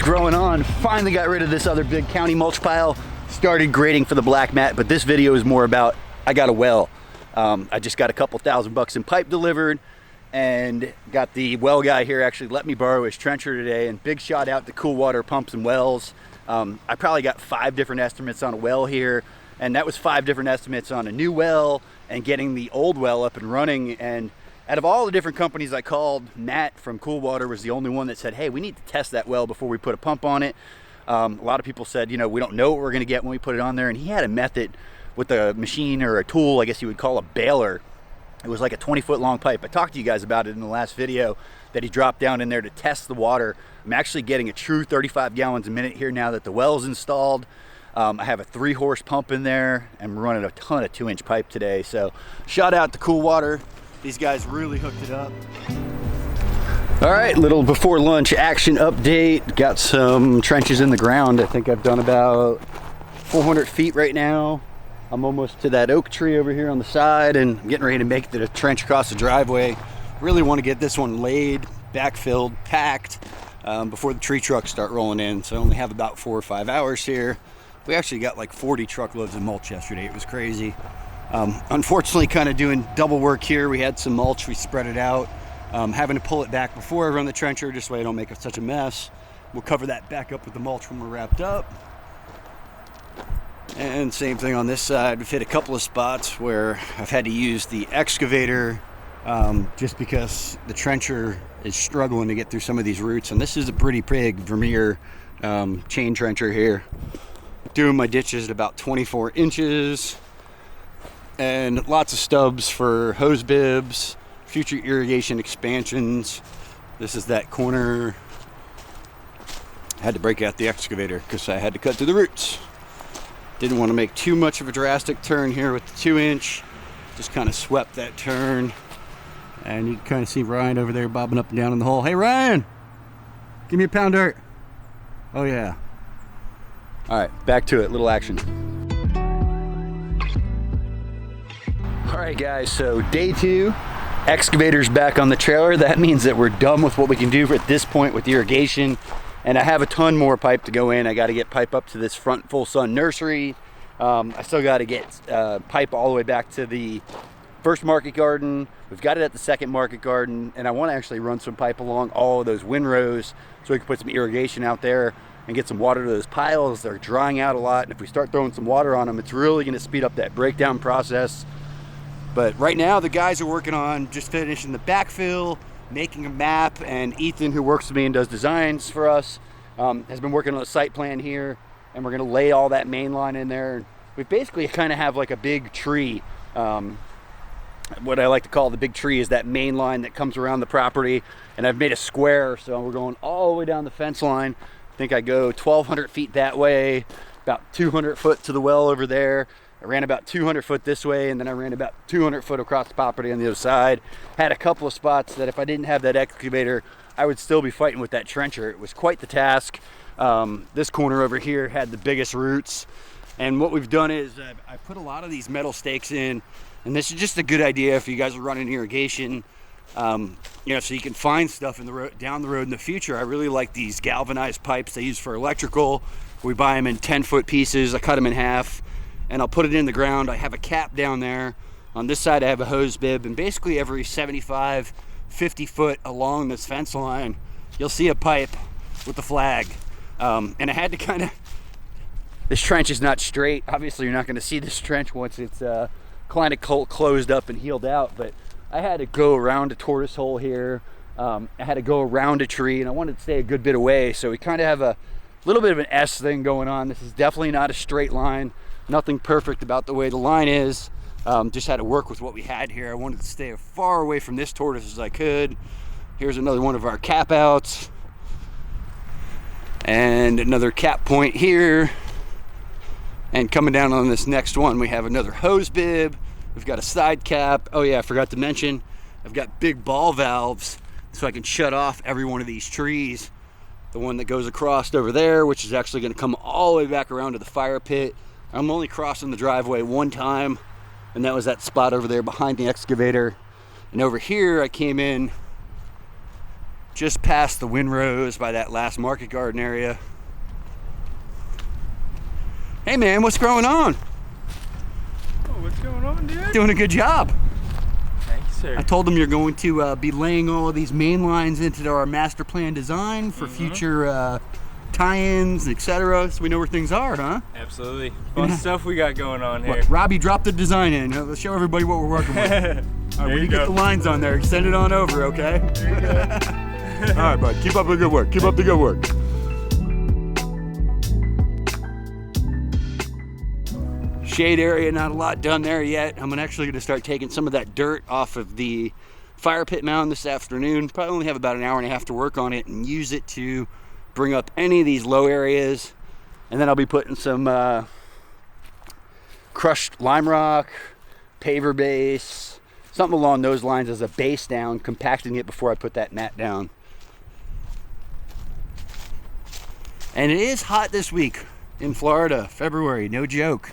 growing on. Finally got rid of this other big county mulch pile. Started grading for the black mat, but this video is more about, I got a well. I just got a couple $1,000 in pipe delivered and got the well guy here actually let me borrow his trencher today, and big shout out to Cool Water Pumps and Wells. I probably got 5 different estimates on a well here, and that was 5 different estimates on a new well and getting the old well up and running. And out of all the different companies I called, Matt from Cool Water was the only one that said, hey, we need to test that well before we put a pump on it. A lot of people said, you know, we don't know what we're going to get when we put it on there. And he had a method with a machine or a tool, I guess you would call a baler. It was like a 20-foot long pipe. I talked to you guys about it in the last video that he dropped down in there to test the water. I'm actually getting a true 35 gallons a minute here now that the well's installed. I have a 3-horse pump in there, and we're running a ton of 2-inch pipe today. So shout out to Cool Water. These guys really hooked it up. All right, little before lunch action update. Got some trenches in the ground. I think I've done about 400 feet right now. I'm almost to that oak tree over here on the side, and I'm getting ready to make the trench across the driveway. Really want to get this one laid, backfilled, packed before the tree trucks start rolling in. So I only have about 4 or 5 hours here. We actually got like 40 truckloads of mulch yesterday. It was crazy. Unfortunately, kind of doing double work here. We had some mulch, we spread it out. Having to pull it back before I run the trencher, just so I don't make it such a mess. We'll cover that back up with the mulch when we're wrapped up. And same thing on this side. We've hit a couple of spots where I've had to use the excavator just because the trencher is struggling to get through some of these roots. And this is a pretty big Vermeer chain trencher here. Doing my ditches at about 24 inches. And lots of stubs for hose bibs, future irrigation expansions. This is that corner. I had to break out the excavator because I had to cut through the roots. Didn't want to make too much of a drastic turn here with the 2-inch. Just kind of swept that turn. And you can kind of see Ryan over there bobbing up and down in the hole. Hey Ryan, give me a pound dirt. Oh yeah. All right, back to it, little action. All right guys, so day 2, excavator's back on the trailer. That means that we're done with what we can do at this point with irrigation. And I have a ton more pipe to go in. I got to get pipe up to this front full sun nursery. I still got to get pipe all the way back to the first market garden. We've got it at the second market garden, and I want to actually run some pipe along all of those windrows so we can put some irrigation out there and get some water to those piles. They're drying out a lot, and if we start throwing some water on them, it's really going to speed up that breakdown process. But right now, the guys are working on just finishing the backfill, making a map, and Ethan, who works with me and does designs for us, has been working on a site plan here, and we're going to lay all that main line in there. We basically kind of have like a big tree. What I like to call the big tree is that main line that comes around the property, and I've made a square, so we're going all the way down the fence line. I think I go 1,200 feet that way, about 200 foot to the well over there. I ran about 200 foot this way, and then I ran about 200 foot across the property on the other side. Had a couple of spots that if I didn't have that excavator, I would still be fighting with that trencher. It was quite the task. This corner over here had the biggest roots. And what we've done is I put a lot of these metal stakes in, and this is just a good idea if you guys are running irrigation, you know, so you can find stuff in the road, down the road in the future. I really like these galvanized pipes they use for electrical. We buy them in 10-foot pieces. I cut them in half, and I'll put it in the ground. I have a cap down there. On this side I have a hose bib, and basically every 75, 50 foot along this fence line, you'll see a pipe with a flag. And I had to kind of, this trench is not straight. Obviously you're not going to see this trench once it's kind of closed up and healed out, but I had to go around a tortoise hole here. I had to go around a tree, and I wanted to stay a good bit away, so we kind of have a little bit of an S thing going on. This is definitely not a straight line. Nothing perfect about the way the line is. Just had to work with what we had here. I wanted to stay as far away from this tortoise as I could. Here's another one of our cap outs. And another cap point here. And coming down on this next one, we have another hose bib. We've got a side cap. Oh yeah, I forgot to mention, I've got big ball valves so I can shut off every one of these trees. The one that goes across over there, which is actually going to come all the way back around to the fire pit. I'm only crossing the driveway one time, and that was that spot over there behind the excavator. And over here I came in just past the windrows by that last market garden area. Hey man, what's going on? Oh, what's going on, dude? Doing a good job. Thanks, sir. I told them you're going to be laying all of these main lines into our master plan design for future tie-ins, etc. So we know where things are, huh? Absolutely. Fun stuff we got going on here. What, Robbie dropped the design in. Let's show everybody what we're working with. All right, when you get the lines on there, send it on over, okay? There you go. All right, bud. Keep up the good work. Keep up the good work. Shade area, not a lot done there yet. I'm actually going to start taking some of that dirt off of the fire pit mound this afternoon. Probably only have about an hour and a half to work on it and use it to bring up any of these low areas. And then I'll be putting some crushed lime rock, paver base, something along those lines as a base down, compacting it before I put that mat down. And it is hot this week in Florida, February, no joke.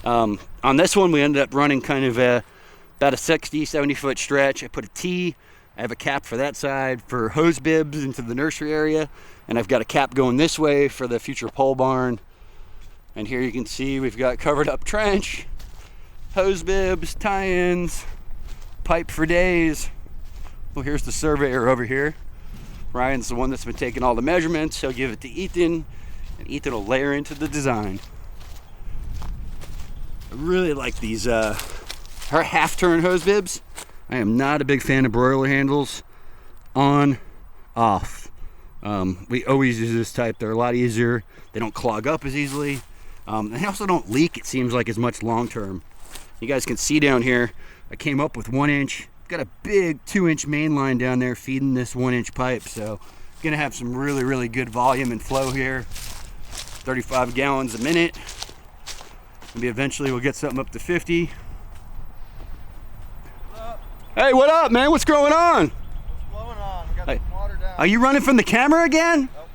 On this one, we ended up running kind of about a 60, 70 foot stretch. I put a T, I have a cap for that side for hose bibs into the nursery area, and I've got a cap going this way for the future pole barn. And here you can see we've got covered up trench, hose bibs, tie-ins, pipe for days. Well, here's the surveyor over here. Ryan's the one that's been taking all the measurements. He'll give it to Ethan, and Ethan will layer into the design. I really like these her half-turn hose bibs. I am not a big fan of broiler handles. On, off. We always use this type. They're a lot easier. They don't clog up as easily. They also don't leak, it seems like, as much long-term. You guys can see down here, I came up with 1 inch. Got a big 2-inch main line down there feeding this 1-inch pipe, so gonna have some really good volume and flow here. 35 gallons a minute. Maybe eventually we'll get something up to 50. Hey, what up, man? What's going on? What's going on? We got some water down. Are you running from the camera again? Nope.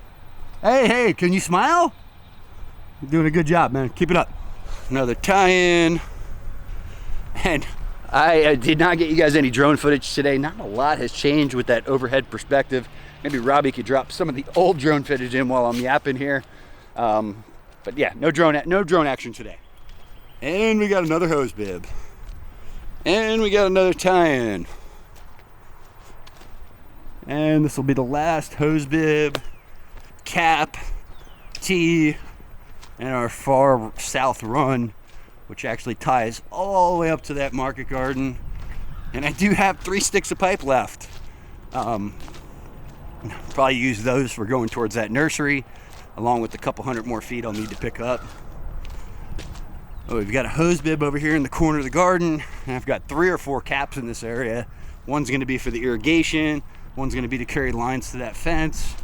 Hey, can you smile? You're doing a good job, man. Keep it up. Another tie-in. And I did not get you guys any drone footage today. Not a lot has changed with that overhead perspective. Maybe Robbie could drop some of the old drone footage in while I'm yapping here. But yeah, no drone action today. And we got another hose bib. And we got another tie-in. And this will be the last hose bib, cap, tee, and our far south run, which actually ties all the way up to that market garden. And I do have 3 sticks of pipe left. Probably use those for going towards that nursery, along with a couple hundred more feet I'll need to pick up. Oh, we've got a hose bib over here in the corner of the garden, and I've got 3 or 4 caps in this area. One's gonna be for the irrigation, one's gonna be to carry lines to that fence,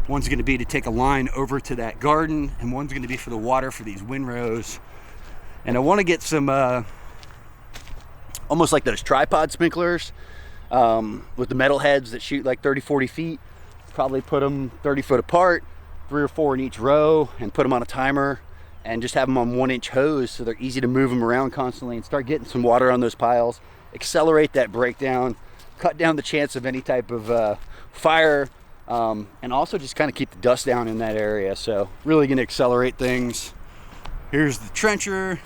one's gonna be to take a line over to that garden, and one's gonna be for the water for these windrows. And I wanna get some, almost like those tripod sprinklers with the metal heads that shoot like 30, 40 feet. Probably put them 30 foot apart, 3 or 4 in each row, and put them on a timer. And just have them on 1-inch hose so they're easy to move them around constantly and start getting some water on those piles, accelerate that breakdown, cut down the chance of any type of fire, and also just kind of keep the dust down in that area. So really gonna accelerate things. Here's the trencher,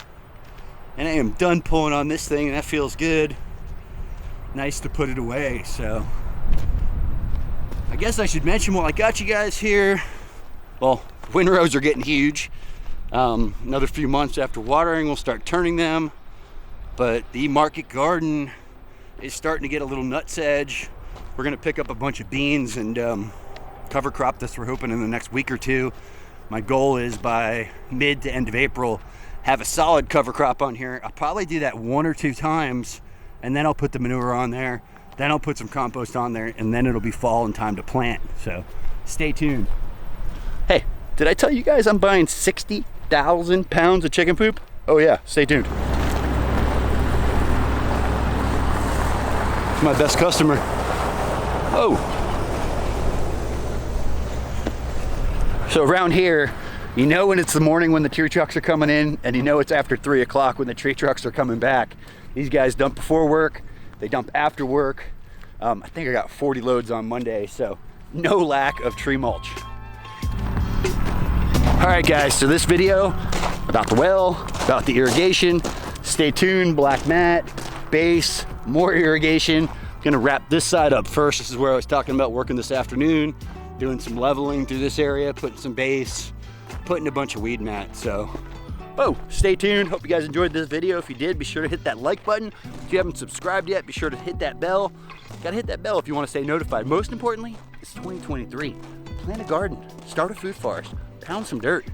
and I am done pulling on this thing, and that feels good. Nice to put it away. So I guess I should mention while I got you guys here, well, windrows are getting huge. Another few months after watering, we'll start turning them. But the market garden is starting to get a little nuts edge. We're gonna pick up a bunch of beans and cover crop this, we're hoping, in the next week or 2. My goal is by mid to end of April, have a solid cover crop on here. I'll probably do that 1 or 2 times, and then I'll put the manure on there. Then I'll put some compost on there, and then it'll be fall and time to plant. So stay tuned. Hey, did I tell you guys I'm buying 60,000 pounds of chicken poop? Oh yeah, stay tuned. It's my best customer. Oh. So around here, you know when it's the morning when the tree trucks are coming in, and you know it's after 3 o'clock when the tree trucks are coming back. These guys dump before work, they dump after work. I think I got 40 loads on Monday, so no lack of tree mulch. All right guys, so this video about the well, about the irrigation, stay tuned, black mat, base, more irrigation. Gonna wrap this side up first. This is where I was talking about working this afternoon, doing some leveling through this area, putting some base, putting a bunch of weed mat, so. Oh, stay tuned. Hope you guys enjoyed this video. If you did, be sure to hit that like button. If you haven't subscribed yet, be sure to hit that bell. Gotta hit that bell if you wanna stay notified. Most importantly, it's 2023. Plant a garden, start a food forest, pound some dirt.